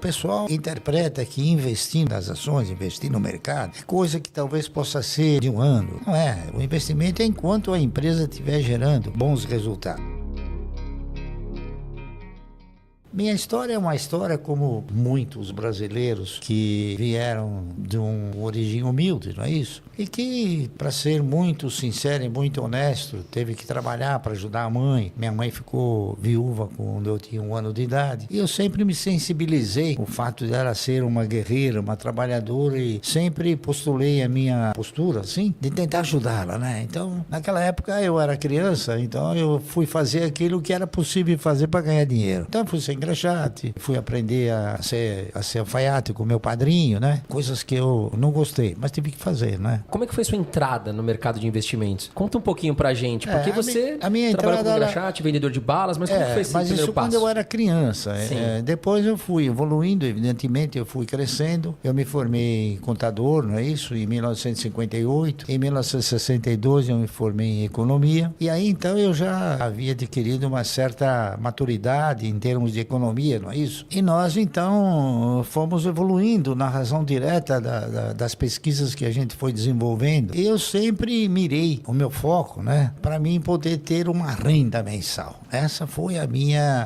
pessoal interpreta que investir nas ações, investir no mercado, é coisa que talvez possa ser de um ano. Não é. O investimento é enquanto a empresa estiver gerando bons resultados. Minha história é uma história como muitos brasileiros que vieram de uma origem humilde, não é isso? E que, para ser muito sincero e muito honesto, teve que trabalhar para ajudar a mãe. Minha mãe ficou viúva quando eu tinha 1 ano de idade. E eu sempre me sensibilizei com o fato dela ser uma guerreira, uma trabalhadora, e sempre postulei a minha postura, assim, de tentar ajudá-la, né? Então, naquela época eu era criança, então eu fui fazer aquilo que era possível fazer para ganhar dinheiro. Então, eu fui ser engraxate, fui aprender a ser alfaiate com meu padrinho, né? Coisas que eu não gostei, mas tive que fazer, né? Como é que foi sua entrada no mercado de investimentos? Conta um pouquinho pra gente, porque você a minha trabalhou entrada como engraxate, vendedor de balas, mas como foi esse mas primeiro isso passo? quando eu era criança. Depois eu fui evoluindo, evidentemente, eu fui crescendo. Eu me formei contador, não é isso? Em 1958. Em 1962 eu me formei em economia. E aí então eu já havia adquirido uma certa maturidade em termos de economia, não é isso? E nós então fomos evoluindo na razão direta das pesquisas que a gente foi desenvolvendo. Eu sempre mirei o meu foco, né, para mim poder ter uma renda mensal. Essa foi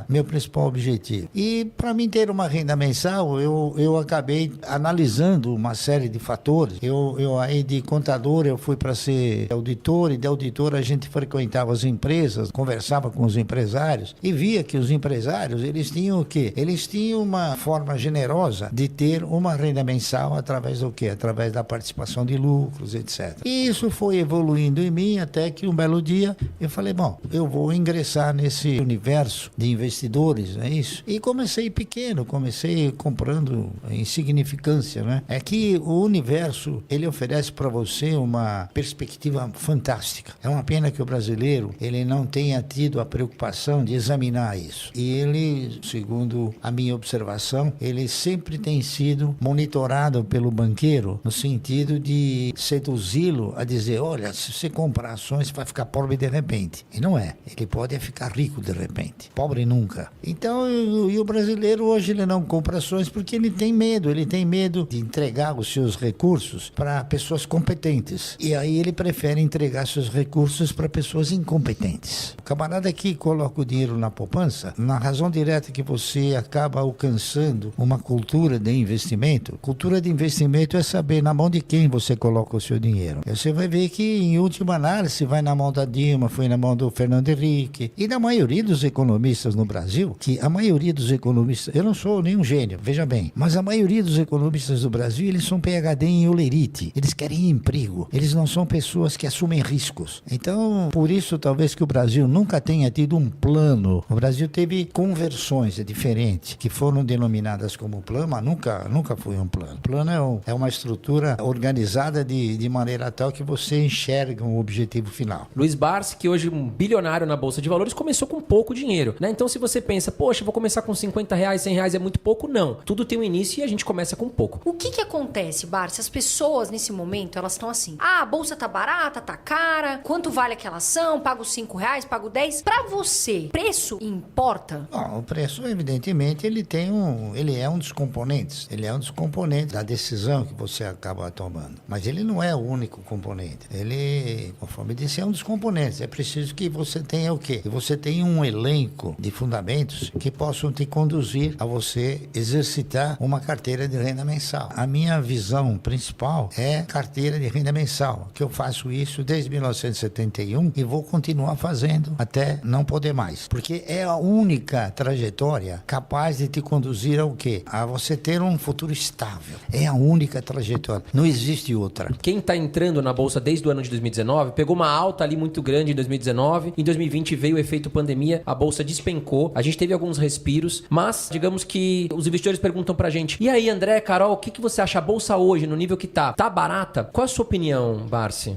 meu principal objetivo. E para mim ter uma renda mensal, eu acabei analisando uma série de fatores. Eu aí de contador eu fui para ser auditor, e de auditor a gente frequentava as empresas, conversava com os empresários e via que os empresários, eles tinham o quê? Eles tinham uma forma generosa de ter uma renda mensal através do quê? Através da participação de lucros, etc. E isso foi evoluindo em mim até que um belo dia eu falei, bom, eu vou ingressar nesse universo de investidores, não é isso? E comecei pequeno, comecei comprando insignificância, né? É que o universo, ele oferece para você uma perspectiva fantástica. É uma pena que o brasileiro, ele não tenha tido a preocupação de examinar isso. E ele, segundo a minha observação, ele sempre tem sido monitorado pelo banqueiro no sentido de seduzi-lo a dizer, olha, se você comprar ações, você vai ficar pobre de repente. E não é. Ele pode ficar rico de repente. Pobre nunca. Então, e o brasileiro hoje ele não compra ações porque ele tem medo de entregar os seus recursos para pessoas competentes. E aí ele prefere entregar seus recursos para pessoas incompetentes. O camarada que coloca o dinheiro na poupança, na razão direta que você acaba alcançando uma cultura de investimento. Cultura de investimento é saber na mão de quem você coloca o seu dinheiro. E você vai ver que, em última análise, vai na mão da Dilma, foi na mão do Fernando Henrique e da maioria dos economistas no Brasil, que a maioria dos economistas, eu não sou nenhum gênio, veja bem, mas a maioria dos economistas do Brasil, eles são PhD em olerite, eles querem emprego, eles não são pessoas que assumem riscos. Então, por isso, talvez que o Brasil nunca tenha tido um plano. O Brasil teve conversões, é diferente, que foram denominadas como plano, mas nunca foi um plano. Plano é uma estrutura organizada de maneira tal que você enxerga um objetivo final. Luiz Barsi, que hoje é um bilionário na Bolsa de Valores, começou com pouco dinheiro, né? Então, se você pensa, poxa, vou começar com R$50, R$100 é muito pouco, não. Tudo tem um início e a gente começa com pouco. O que acontece, Barsi? As pessoas, nesse momento, elas estão assim, a bolsa tá barata, tá cara, quanto vale aquela ação? Pago R$5, pago 10. Pra você, preço importa? Bom, o preço, evidentemente, ele é um dos componentes. Ele é um dos componentes da decisão que você acaba tomando. Mas ele não é o único componente. Ele, conforme disse, é um dos componentes. É preciso que você tenha o quê? Que você tenha um elenco de fundamentos que possam te conduzir a você exercitar uma carteira de renda mensal. A minha visão principal é carteira de renda mensal, que eu faço isso desde 1971 e vou continuar fazendo até não poder mais. Porque é a única trajetória capaz de te conduzir ao quê? A você ter um futuro estável. É a única trajetória. Não existe outra. Quem está entrando na Bolsa desde o ano de 2019, pegou uma alta ali muito grande em 2019. Em 2020 veio o efeito pandemia, a Bolsa despencou. A gente teve alguns respiros, mas digamos que os investidores perguntam pra gente, e aí, André, Carol, o que você acha a Bolsa hoje, no nível que tá? Tá barata? Qual a sua opinião, Barsi?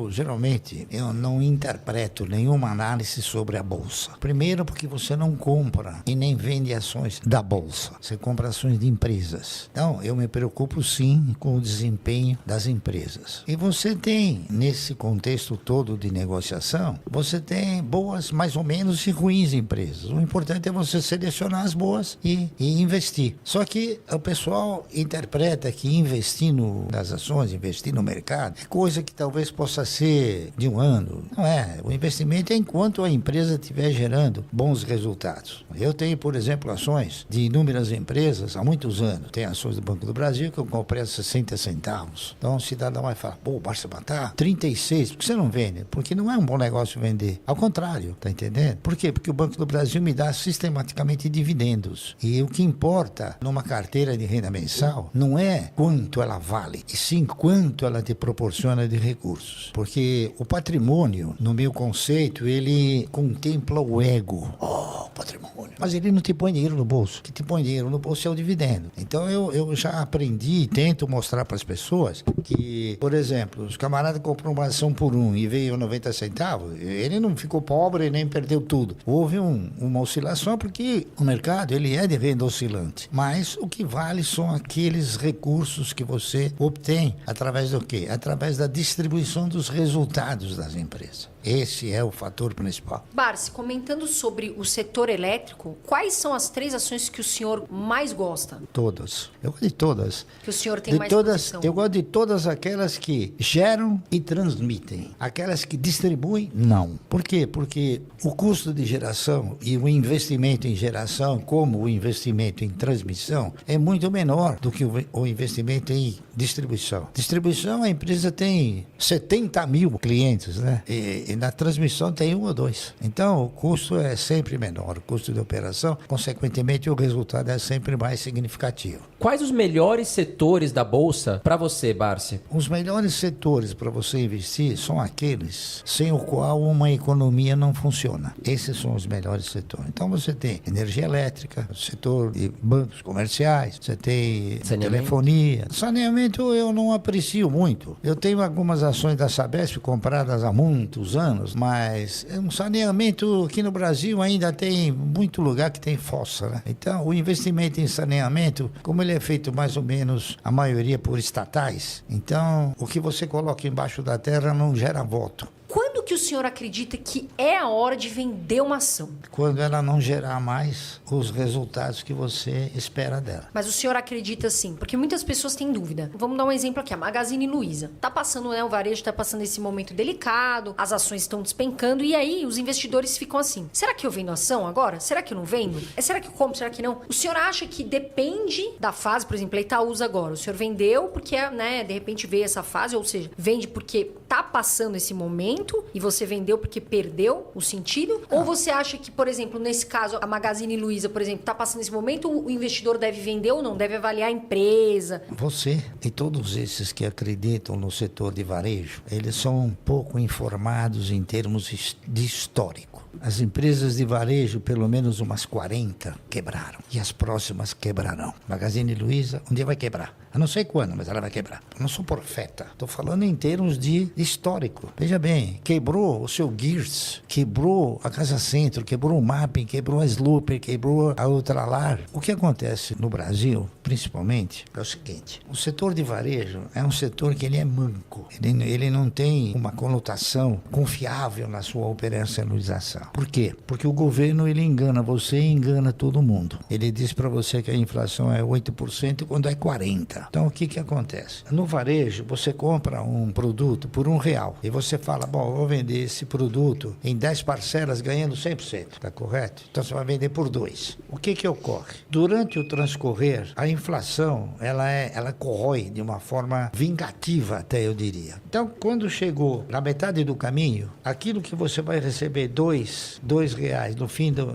Geralmente, eu não interpreto nenhuma análise sobre a Bolsa. Primeiro, porque você não compra e nem vende ações da Bolsa. Você compra ações de empresas. Então, eu me preocupo sim com o desempenho das empresas. E você tem, nesse contexto todo de negociação, você tem boas, mais ou menos, menos ruins empresas. O importante é você selecionar as boas e investir. Só que o pessoal interpreta que investir nas ações, investir no mercado, é coisa que talvez possa ser de um ano. Não é. O investimento é enquanto a empresa estiver gerando bons resultados. Eu tenho, por exemplo, ações de inúmeras empresas há muitos anos. Tem ações do Banco do Brasil que eu comprei a 60 centavos. Então o cidadão vai falar, pô, Barça Matar, 36, por que você não vende? Porque não é um bom negócio vender. Ao contrário, tá entendendo? Por quê? Porque o Banco do Brasil me dá sistematicamente dividendos. E o que importa numa carteira de renda mensal não é quanto ela vale, e sim quanto ela te proporciona de recursos. Porque o patrimônio, no meu conceito, ele contempla o ego. Oh, patrimônio. Mas ele não te põe dinheiro no bolso. O que te põe dinheiro no bolso é o dividendo. Então eu já aprendi e tento mostrar para as pessoas que, por exemplo, os camaradas compram uma ação por e veio 90 centavos, ele não ficou pobre nem perdeu tudo. Houve uma oscilação porque o mercado ele é de renda oscilante. Mas o que vale são aqueles recursos que você obtém através do quê? Através da distribuição dos resultados das empresas. Esse é o fator principal. Barsi, comentando sobre o setor elétrico, quais são as 3 ações que o senhor mais gosta? Todas. Eu gosto de todas. Que o senhor tem mais posição? Eu gosto de todas aquelas que geram e transmitem. Aquelas que distribuem, não. Por quê? Porque o custo de geração e o investimento em geração, como o investimento em transmissão, é muito menor do que o investimento em distribuição. Distribuição, a empresa tem 70 mil clientes, né? E na transmissão tem 1 ou 2. Então, o custo é sempre menor. O custo de operação, consequentemente, o resultado é sempre mais significativo. Quais os melhores setores da Bolsa para você, Barsi? Os melhores setores para você investir são aqueles sem o qual uma economia não funciona. Esses são os melhores setores. Então, você tem energia elétrica, setor de bancos comerciais, você tem telefonia. Saneamento eu não aprecio muito. Eu tenho algumas ações da Sabesp compradas há muitos anos, mas um saneamento aqui no Brasil ainda tem muito lugar que tem fossa, né? Então, o investimento em saneamento, como ele é feito mais ou menos, a maioria por estatais, então, o que você coloca embaixo da terra não gera voto. Quando que o senhor acredita que é a hora de vender uma ação? Quando ela não gerar mais os resultados que você espera dela. Mas o senhor acredita assim? Porque muitas pessoas têm dúvida. Vamos dar um exemplo aqui, a Magazine Luiza. Tá passando, né, o varejo tá passando esse momento delicado, as ações estão despencando e aí os investidores ficam assim, será que eu vendo ação agora? Será que eu não vendo? Será que eu compro? Será que não? O senhor acha que depende da fase, por exemplo, Itaúsa agora, o senhor vendeu porque, né, de repente veio essa fase, ou seja, vende porque tá passando esse momento e você vendeu porque perdeu o sentido? Ou você acha que, por exemplo, nesse caso, a Magazine Luiza, por exemplo, está passando esse momento, o investidor deve vender ou não? Deve avaliar a empresa? Você e todos esses que acreditam no setor de varejo, eles são um pouco informados em termos de histórico. As empresas de varejo, pelo menos umas 40, quebraram. E as próximas quebrarão. Magazine Luiza, um dia vai quebrar. Eu não sei quando, mas ela vai quebrar. Eu não sou profeta. Estou falando em termos de histórico. Veja bem, quebrou o seu Gears, quebrou a Casa Centro, quebrou o Mapping, quebrou a Slooper, quebrou a Ultralar. O que acontece no Brasil, principalmente, é o seguinte. O setor de varejo é um setor que ele é manco. Ele não tem uma conotação confiável na sua operacionalização. Por quê? Porque o governo ele engana você e engana todo mundo. Ele diz para você que a inflação é 8% quando é 40%. Então o que acontece? No varejo você compra um produto por R$1 e você fala, bom, eu vou vender esse produto em 10 parcelas ganhando 100%, tá correto? Então você vai vender por 2. O que ocorre? Durante o transcorrer, a inflação ela corrói de uma forma vingativa até eu diria. Então quando chegou na metade do caminho, aquilo que você vai receber R$2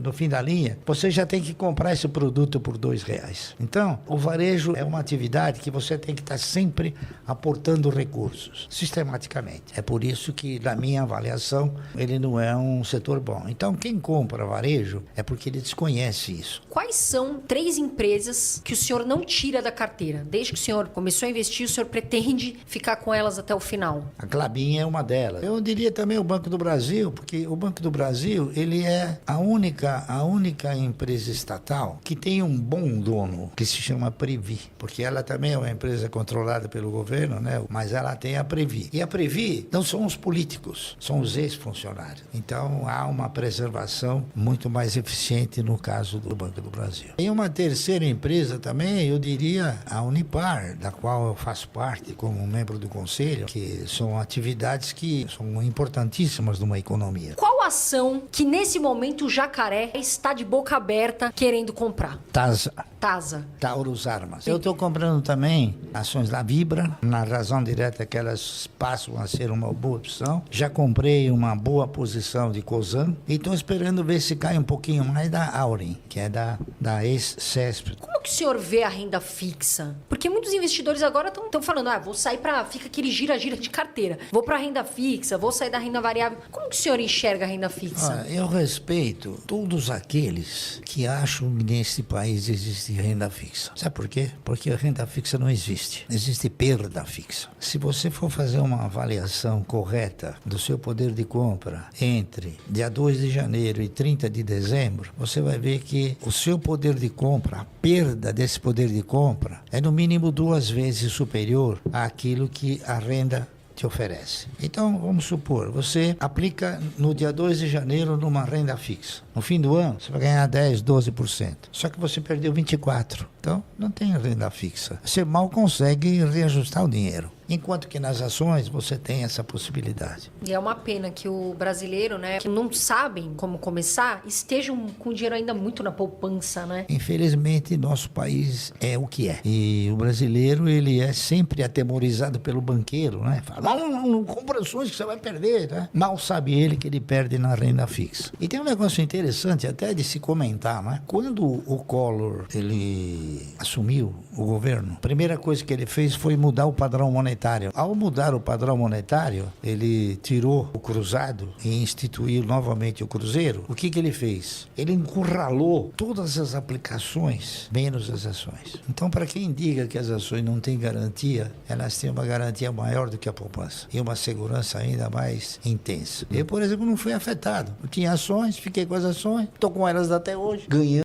no fim da linha, você já tem que comprar esse produto por R$2. Então, o varejo é uma atividade que você tem que estar sempre aportando recursos, sistematicamente. É por isso que, na minha avaliação, ele não é um setor bom. Então, quem compra varejo é porque ele desconhece isso. Quais são 3 empresas que o senhor não tira da carteira? Desde que o senhor começou a investir, o senhor pretende ficar com elas até o final? A Klabin é uma delas. Eu diria também o Banco do Brasil, porque o Banco do Brasil, ele é a única empresa estatal que tem um bom dono, que se chama Previ, porque ela também é uma empresa controlada pelo governo, né? Mas ela tem a Previ. E a Previ vi não são os políticos, são os ex-funcionários. Então, há uma preservação muito mais eficiente no caso do Banco do Brasil. E uma terceira empresa também, eu diria a Unipar, da qual eu faço parte como membro do conselho, que são atividades que são importantíssimas numa economia. Qual ação que nesse momento o Jacaré está de boca aberta querendo comprar? TASA. Taurus Armas. Eu estou comprando também ações da Vibra, na razão direta que elas passam a ser uma boa opção. Já comprei uma boa posição de Cosan e estou esperando ver se cai um pouquinho mais da Auren, que é da ex-CESP. Como que o senhor vê a renda fixa? Porque muitos investidores agora estão falando, vou sair fica aquele gira-gira de carteira. Vou para a renda fixa, vou sair da renda variável. Como que o senhor enxerga a renda fixa? Eu respeito todos aqueles que acham que nesse país existe renda fixa. Sabe por quê? Porque a renda fixa não existe. Existe perda fixa. Se você for fazer uma avaliação correta do seu poder de compra entre dia 2 de janeiro e 30 de dezembro, você vai ver que o seu poder de compra, a perda desse poder de compra, é no mínimo 2 vezes superior àquilo que a renda te oferece. Então, vamos supor, você aplica no dia 2 de janeiro numa renda fixa. No fim do ano, você vai ganhar 10%, 12%. Só que você perdeu 24%. Então, não tem renda fixa. Você mal consegue reajustar o dinheiro. Enquanto que nas ações você tem essa possibilidade. E é uma pena que o brasileiro, né, que não sabem como começar, estejam com o dinheiro ainda muito na poupança, né? Infelizmente, nosso país é o que é. E o brasileiro, ele é sempre atemorizado pelo banqueiro, né? Fala, não compra ações que você vai perder, né? Mal sabe ele que ele perde na renda fixa. E tem um negócio interessante até de se comentar, né? Quando o Collor, ele assumiu o governo, a primeira coisa que ele fez foi mudar o padrão monetário. Ao mudar o padrão monetário, ele tirou o cruzado e instituiu novamente o cruzeiro. O que ele fez? Ele encurralou todas as aplicações, menos as ações. Então, para quem diga que as ações não têm garantia, elas têm uma garantia maior do que a poupança e uma segurança ainda mais intensa. Eu, por exemplo, não fui afetado. Eu tinha ações, fiquei com as ações, estou com elas até hoje, ganhando.